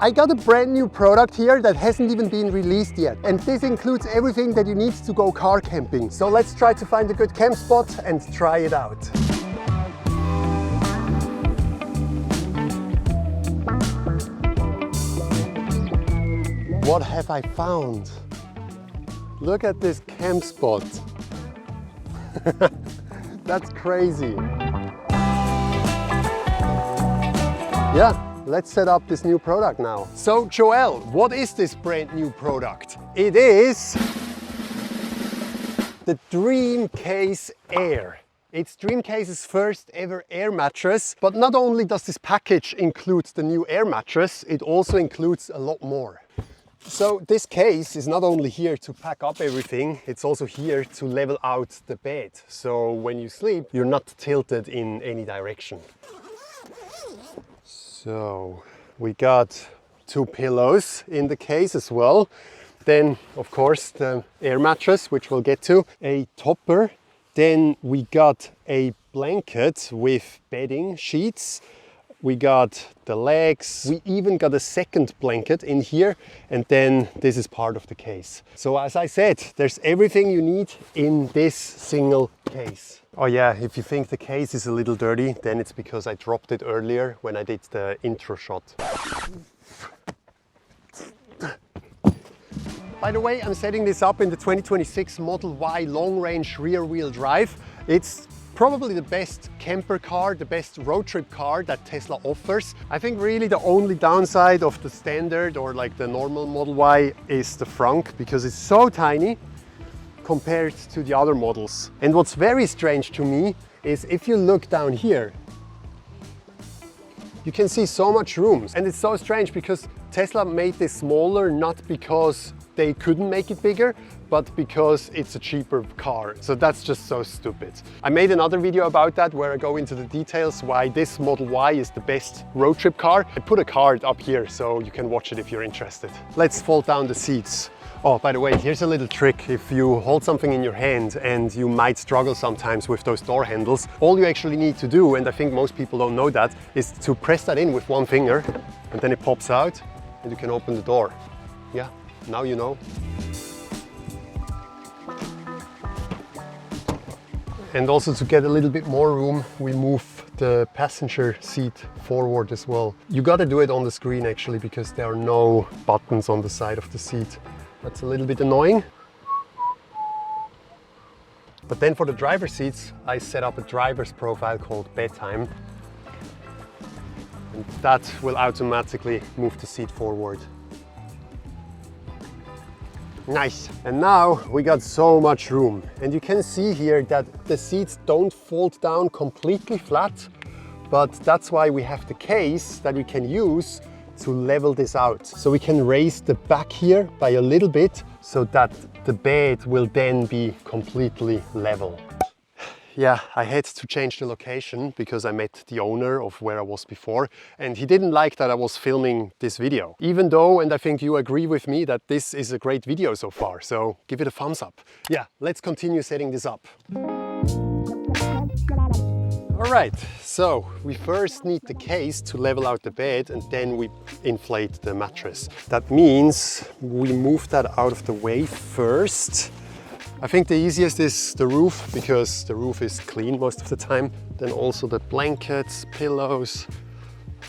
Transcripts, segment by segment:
I got a brand new product here that hasn't even been released yet. And this includes everything that you need to go car camping. So let's try to find a good camp spot and try it out. What have I found? Look at this camp spot. That's crazy. Yeah, let's set up this new product now. So Joel, what is this brand new product? It is the DreamCase Air. It's DreamCase's first ever air mattress, but not only does this package include the new air mattress, it also includes a lot more. So this case is not only here to pack up everything, it's also here to level out the bed. So when you sleep, you're not tilted in any direction. So we got 2 pillows in the case as well. Then of course the air mattress, which we'll get to, a topper. Then we got a blanket with bedding sheets. We got the legs, we even got a second blanket in here, and then this is part of the case. So as I said, there's everything you need in this single case. Oh yeah, if you think the case is a little dirty, then it's because I dropped it earlier when I did the intro shot. By the way, I'm setting this up in the 2026 Model Y long-range rear-wheel drive. It's probably the best camper car, the best road trip car that Tesla offers. I think really the only downside of the standard or like the normal Model Y is the frunk, because it's so tiny compared to the other models. And what's very strange to me is if you look down here, you can see so much room. And it's so strange because Tesla made this smaller not because they couldn't make it bigger, but because it's a cheaper car. So that's just so stupid. I made another video about that where I go into the details why this Model Y is the best road trip car. I put a card up here so you can watch it if you're interested. Let's fold down the seats. Oh, by the way, here's a little trick. If you hold something in your hand and you might struggle sometimes with those door handles, all you actually need to do, and I think most people don't know that, is to press that in with one finger and then it pops out and you can open the door. Yeah, now you know. And also to get a little bit more room, we move the passenger seat forward as well. You gotta do it on the screen actually, because there are no buttons on the side of the seat. That's a little bit annoying. But then for the driver seats, I set up a driver's profile called bedtime. And that will automatically move the seat forward. Nice. And now we got so much room. And you can see here that the seats don't fold down completely flat, but that's why we have the case that we can use to level this out. So we can raise the back here by a little bit so that the bed will then be completely level. Yeah, I had to change the location because I met the owner of where I was before, and he didn't like that I was filming this video. Even though, and I think you agree with me, that this is a great video so far, so give it a thumbs up. Yeah, let's continue setting this up. All right, so we first need the case to level out the bed, and then we inflate the mattress. That means we move that out of the way first. I think the easiest is the roof, because the roof is clean most of the time. Then also the blankets, pillows,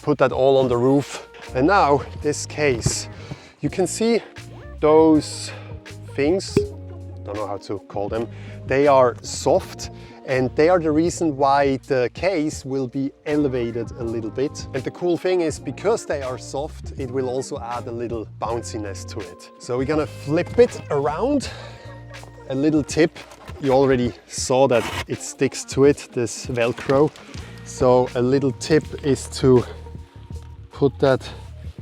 put that all on the roof. And now this case, you can see those things, don't know how to call them, they are soft, and they are the reason why the case will be elevated a little bit. And the cool thing is, because they are soft, it will also add a little bounciness to it. So we're gonna flip it around. A little tip, you already saw that it sticks to it, this Velcro. So a little tip is to put that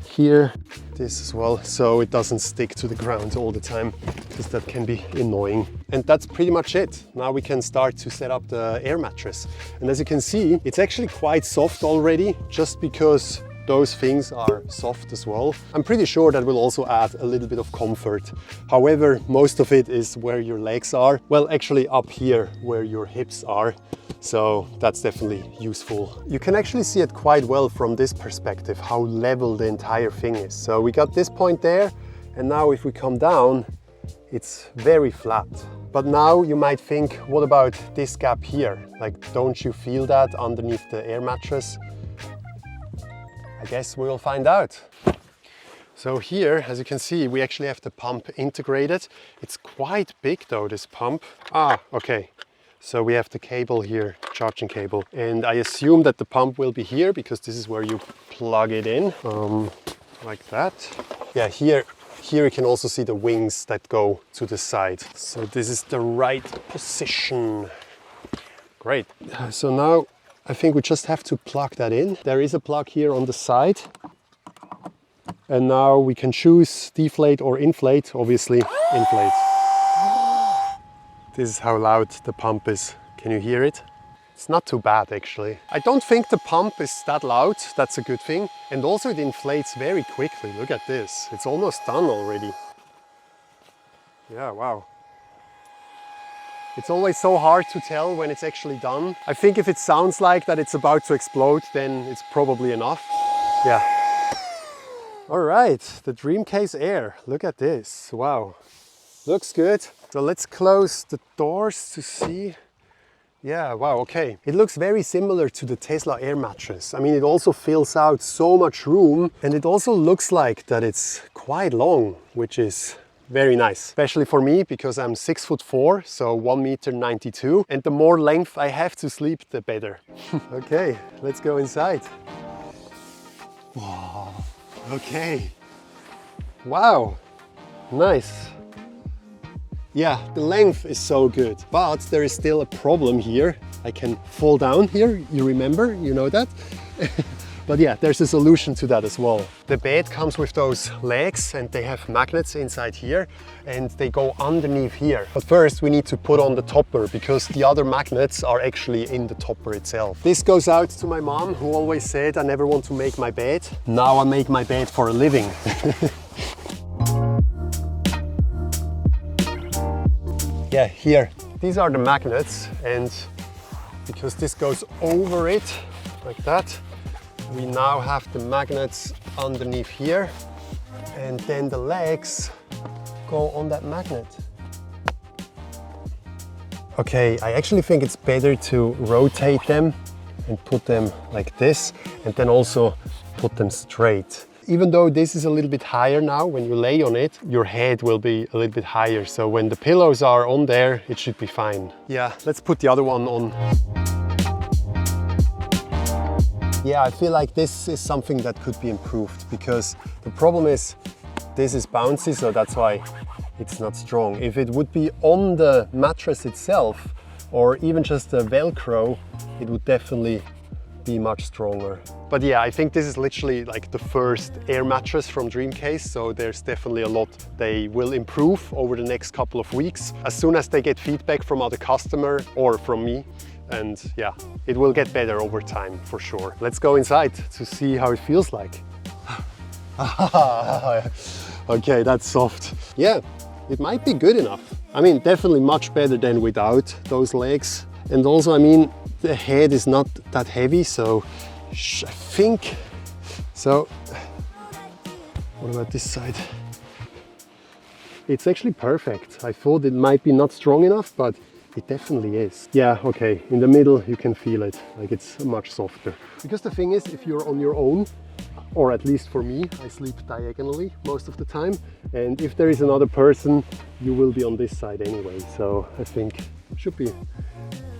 here, this as well, so it doesn't stick to the ground all the time, because that can be annoying. And that's pretty much it. Now we can start to set up the air mattress. And as you can see, it's actually quite soft already, just because those things are soft as well. I'm pretty sure that will also add a little bit of comfort. However, most of it is where your legs are. Well, actually up here where your hips are. So that's definitely useful. You can actually see it quite well from this perspective, how level the entire thing is. So we got this point there, and now if we come down, it's very flat. But now you might think, what about this gap here? Like, don't you feel that underneath the air mattress? I guess we'll find out. So here, as you can see, we actually have the pump integrated. It's quite big though, this pump. Okay. So we have the cable here, charging cable. And I assume that the pump will be here because this is where you plug it in, like that. Yeah, here you can also see the wings that go to the side. So this is the right position. Great. So now I think we just have to plug that in. There is a plug here on the side. And now we can choose deflate or inflate, obviously inflate. This is how loud the pump is. Can you hear it? It's not too bad actually. I don't think the pump is that loud, that's a good thing. And also it inflates very quickly, look at this. It's almost done already. Yeah, wow. It's always so hard to tell when it's actually done. I think if it sounds like that it's about to explode, then it's probably enough. Yeah. All right, the DreamCase Air, look at this, wow. Looks good. So let's close the doors to see. Yeah, wow, okay. It looks very similar to the Tesla Air mattress. I mean, it also fills out so much room, and it also looks like that it's quite long, which is very nice. Especially for me, because I'm 6'4", so 1.92 m, and the more length I have to sleep, the better. Okay, let's go inside. Wow, okay. Wow, nice. Yeah, the length is so good, but there is still a problem here. I can fall down here, you remember, you know that? But yeah, there's a solution to that as well. The bed comes with those legs and they have magnets inside here and they go underneath here. But first we need to put on the topper because the other magnets are actually in the topper itself. This goes out to my mom who always said I never want to make my bed. Now I make my bed for a living. Yeah, here, these are the magnets, and because this goes over it, like that, we now have the magnets underneath here, and then the legs go on that magnet. Okay, I actually think it's better to rotate them and put them like this, and then also put them straight. Even though this is a little bit higher now, when you lay on it, your head will be a little bit higher. So when the pillows are on there, it should be fine. Yeah, let's put the other one on. Yeah, I feel like this is something that could be improved because the problem is this is bouncy, so that's why it's not strong. If it would be on the mattress itself or even just a Velcro, it would definitely be much stronger. But yeah, I think this is literally like the first air mattress from DreamCase, so there's definitely a lot they will improve over the next couple of weeks as soon as they get feedback from other customer or from me. And yeah, it will get better over time for sure. Let's go inside to see how it feels like. Okay, that's soft. Yeah, it might be good enough. I mean, definitely much better than without those legs. And also, I mean, the head is not that heavy, so I think so. What about this side? It's actually perfect. I thought it might be not strong enough, but it definitely is. Yeah, okay, in the middle you can feel it, like it's much softer. Because the thing is, if you're on your own, or at least for me, I sleep diagonally most of the time, and if there is another person, you will be on this side anyway, so I think it should be.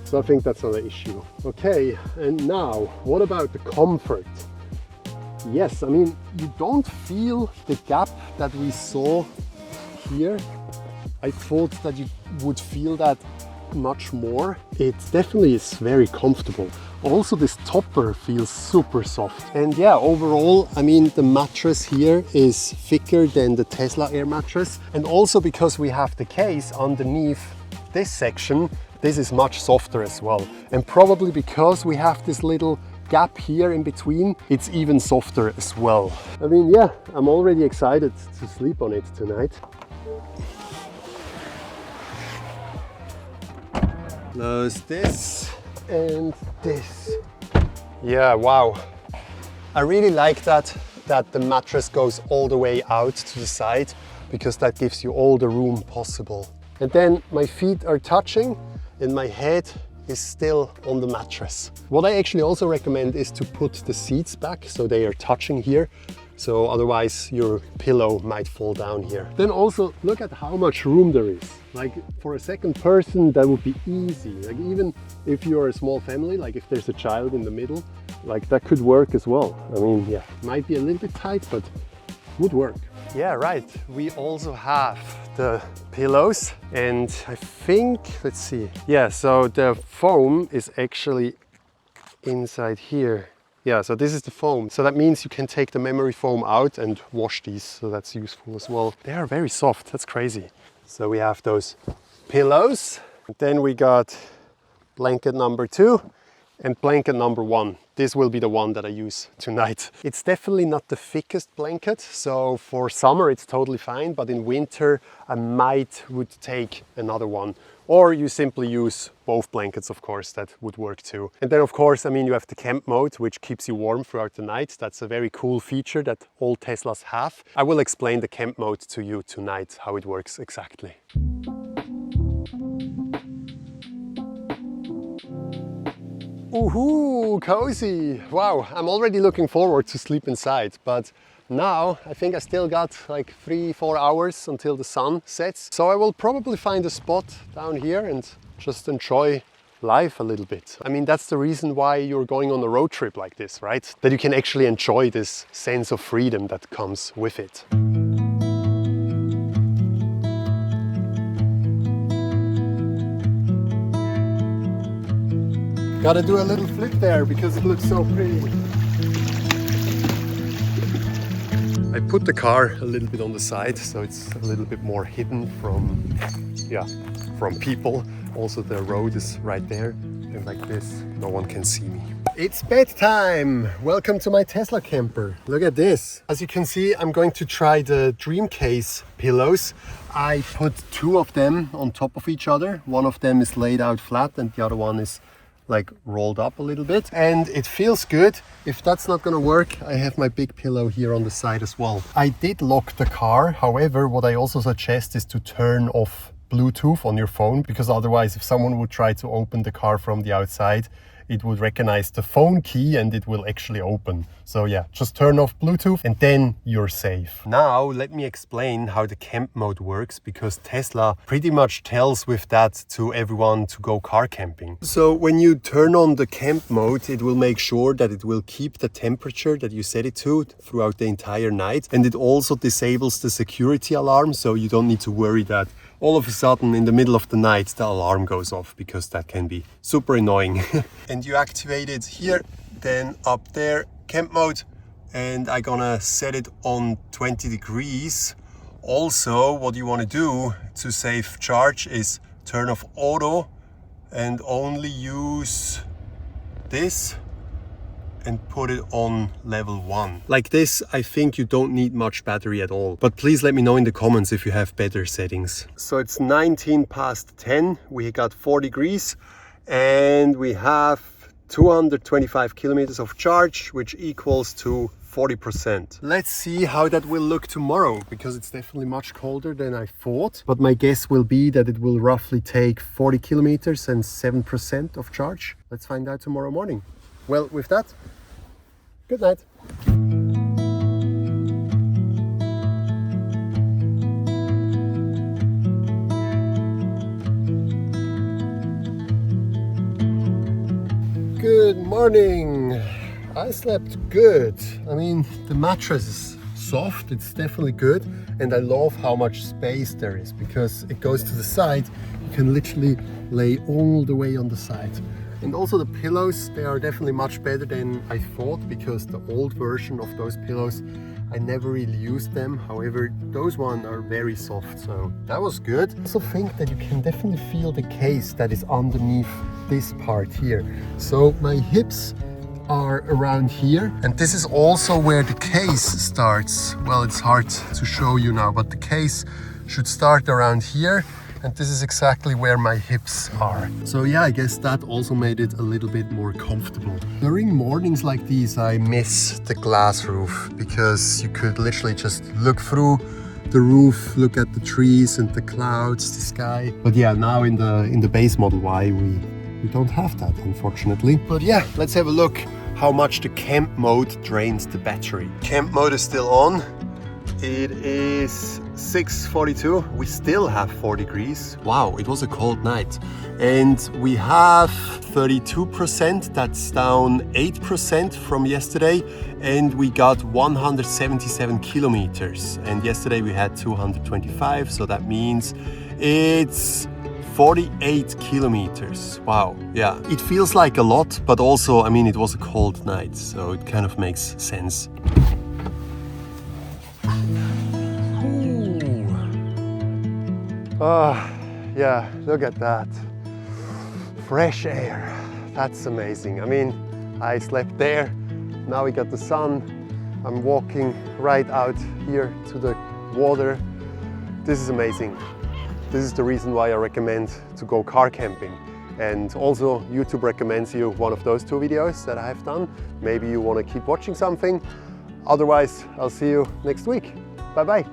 So I think that's not an issue. Okay, and now, what about the comfort? Yes, I mean, you don't feel the gap that we saw here. I thought that you would feel that much more. It definitely is very comfortable. Also, this topper feels super soft. And yeah, overall, I mean, the mattress here is thicker than the Tesla Air mattress. And also because we have the case underneath this section, this is much softer as well. And probably because we have this little gap here in between, it's even softer as well. I mean, yeah, I'm already excited to sleep on it tonight. Close this and this. Yeah, wow. I really like that the mattress goes all the way out to the side, because that gives you all the room possible. And then my feet are touching and my head is still on the mattress. What I actually also recommend is to put the seats back so they are touching here. So otherwise your pillow might fall down here. Then also look at how much room there is. Like for a second person, that would be easy. Like even if you're a small family, like if there's a child in the middle, like that could work as well. I mean, yeah, might be a little bit tight, but would work. Yeah, right. We also have the pillows, and I think, let's see. Yeah, so the foam is actually inside here. Yeah, so this is the foam. So that means you can take the memory foam out and wash these. So that's useful as well. They are very soft. That's crazy. So we have those pillows. Then we got blanket number 2 and blanket number 1. This will be the one that I use tonight. It's definitely not the thickest blanket. So for summer, it's totally fine. But in winter, I would take another one. Or you simply use both blankets, of course, that would work too. And then of course, I mean, you have the camp mode, which keeps you warm throughout the night. That's a very cool feature that all Teslas have. I will explain the camp mode to you tonight, how it works exactly. Ooh, cozy. Wow, I'm already looking forward to sleep inside, but now I think I still got like 3-4 hours until the sun sets. So I will probably find a spot down here and just enjoy life a little bit. I mean, that's the reason why you're going on a road trip like this, right? That you can actually enjoy this sense of freedom that comes with it. Gotta do a little flip there because it looks so pretty. I put the car a little bit on the side, so it's a little bit more hidden from people. Also the road is right there, and like this, no one can see me. It's bedtime! Welcome to my Tesla camper. Look at this. As you can see, I'm going to try the DreamCase pillows. I put 2 of them on top of each other. One of them is laid out flat and the other one is like rolled up a little bit, and it feels good. If that's not gonna work, I have my big pillow here on the side as well. I did lock the car. However, what I also suggest is to turn off Bluetooth on your phone, because otherwise if someone would try to open the car from the outside, it would recognize the phone key and it will actually open. So yeah, just turn off Bluetooth and then you're safe. Now let me explain how the camp mode works, because Tesla pretty much tells with that to everyone to go car camping. So when you turn on the camp mode, it will make sure that it will keep the temperature that you set it to throughout the entire night. And it also disables the security alarm, so you don't need to worry that all of a sudden in the middle of the night the alarm goes off, because that can be super annoying. And you activate it here, then up there, camp mode, and I'm gonna set it on 20 degrees. Also, what you want to do to save charge is turn off auto and only use this and put it on level 1. Like this, I think you don't need much battery at all. But please let me know in the comments if you have better settings. So it's 19 past 10, we got 4 degrees and we have 225 kilometers of charge, which equals to 40%. Let's see how that will look tomorrow, because it's definitely much colder than I thought. But my guess will be that it will roughly take 40 kilometers and 7% of charge. Let's find out tomorrow morning. Well, with that, good night. Good morning. I slept good. I mean, the mattress is soft, it's definitely good, and I love how much space there is, because it goes to the side. You can literally lay all the way on the side. And also the pillows, they are definitely much better than I thought, because the old version of those pillows, I never really used them. However, those ones are very soft, so that was good. I also think that you can definitely feel the case that is underneath this part here. So my hips are around here. And this is also where the case starts. Well, it's hard to show you now, but the case should start around here. And this is exactly where my hips are. So yeah, I guess that also made it a little bit more comfortable. During mornings like these, I miss the glass roof because you could literally just look through the roof, look at the trees and the clouds, the sky. But yeah, now in the base Model Y, we don't have that, unfortunately. But yeah, let's have a look how much the camp mode drains the battery. Camp mode is still on. It is 6:42. We still have 4 degrees. Wow, it was a cold night. And we have 32%. That's down 8% from yesterday. And we got 177 kilometers. And yesterday we had 225. So that means it's 48 kilometers. Wow, yeah. It feels like a lot, but also, I mean, it was a cold night. So it kind of makes sense. Oh, yeah, look at that. Fresh air. That's amazing. I mean, I slept there. Now we got the sun. I'm walking right out here to the water. This is amazing. This is the reason why I recommend to go car camping. And also, YouTube recommends you one of those 2 videos that I have done. Maybe you want to keep watching something. Otherwise, I'll see you next week. Bye-bye.